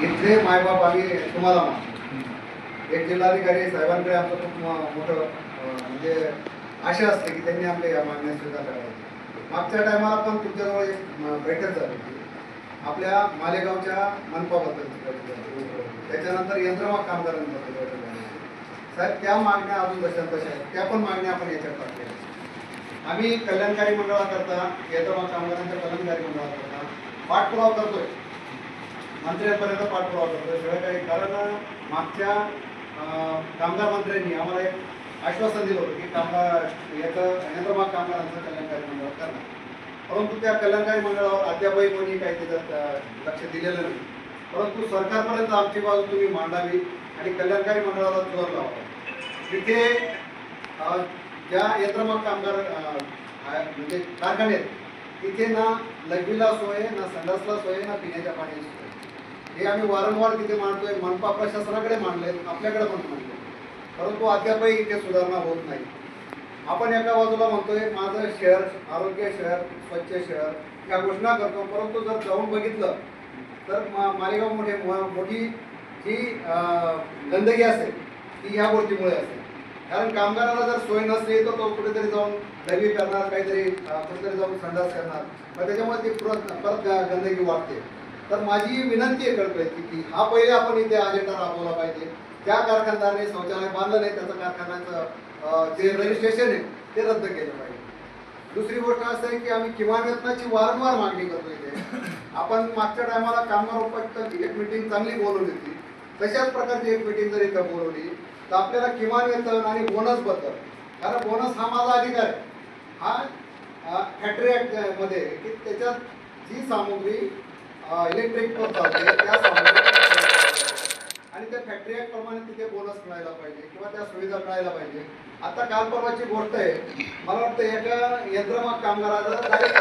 इथले मायबाप आम्ही तुम्हाला मानतो। एक जिल्हाधिकारी साहेबांकडे आमचं खूप मोठं म्हणजे आशा असते की त्यांनी आपल्या या मागण्या स्वीकार कराव्या। मागच्या टायमाला पण तुमच्याजवळ एक बैठक झाली होती आपल्या मालेगावच्या मनपाबद्दलची बैठक झाली, त्याच्यानंतर यंत्रमाग कामगारांबद्दल बैठक झाली। साहेब त्या मागण्या अजून तशा आहेत, त्या पण मागण्या आपण याच्यात टाकल्या। आम्ही कल्याणकारी मंडळाकरता यंत्रमाग कामगारांच्या कल्याणकारी मंडळाकरता पाठपुरावा करतोय, मंत्र्यांपर्यंत पाठपुरावा करतोय सगळं काही। कारण मागच्या कामगार मंत्र्यांनी आम्हाला एक आश्वासन दिलं होतं की कामगार यंत्रमाग कामगारांचं कल्याणकारी मंडळ करणार, परंतु त्या कल्याणकारी मंडळावर अद्यापही कोणी काही त्याच्यात लक्ष दिलेलं नाही। परंतु सरकारपर्यंत आमची बाजू तुम्ही मांडावी आणि कल्याणकारी मंडळाला जोर लावा। तिथे ज्या यंत्रमाग कामगार म्हणजे कारखाने आहेत तिथे ना लघवीला सोय, ना संडासला सोय, ना पिण्याच्या पाण्याची सोय। हे आम्ही वारंवार तिथे मांडतोय, मनपा प्रशासनाकडे मांडले, आपल्याकडे पण मांडले, परंतु अद्यापही इथे सुधारणा होत नाही। आपण एका बाजूला म्हणतोय माझं शहर आरोग्य शहर, स्वच्छ शहर या घोषणा करतो, परंतु जर जाऊन बघितलं तर मालेगाव मोठी जी गंदगी असेल ती ह्या गोष्टीमुळे असेल। कारण कामगाराला जर सोय नसली तर तो कुठेतरी जाऊन लघवी करणार, काहीतरी कुठेतरी जाऊन संडास करणार, मग त्याच्यामुळे ती परत गंदगी वाढते। तर माझी विनंती आहे कळकळीची की हा पहिले आपण इथे अजेंडा राबवला पाहिजे। ज्या कारखानदाराने शौचालय बांधलं नाही त्याचं कारखान्याचं जे रजिस्ट्रेशन आहे ते रद्द केलं पाहिजे। दुसरी गोष्ट असं आहे की आम्ही किमान वेतनाची वारंवार मागणी करतो इथे। आपण मागच्या टायमाला कामगार उपायुक्तांची एक मिटिंग चांगली बोलवली होती, तशाच प्रकारची एक मिटिंग जर इथं बोलवली तर आपल्याला किमान वेतन आणि बोनस बद्दल, कारण बोनस हा माझा अधिकार आहे, हा फॅक्टरी ऍक्ट मध्ये की त्याच्यात जी सामुग्री इलेक्ट्रिक चालते त्या सामुग्री आणि त्या फॅक्टरी ऍक्ट प्रमाणे तिथे बोनस मिळायला पाहिजे किंवा त्या सुविधा मिळायला पाहिजे। आता काल परवाची गोष्ट आहे, मला वाटतं एका यंत्रमाग कामगाराला डायरेक्ट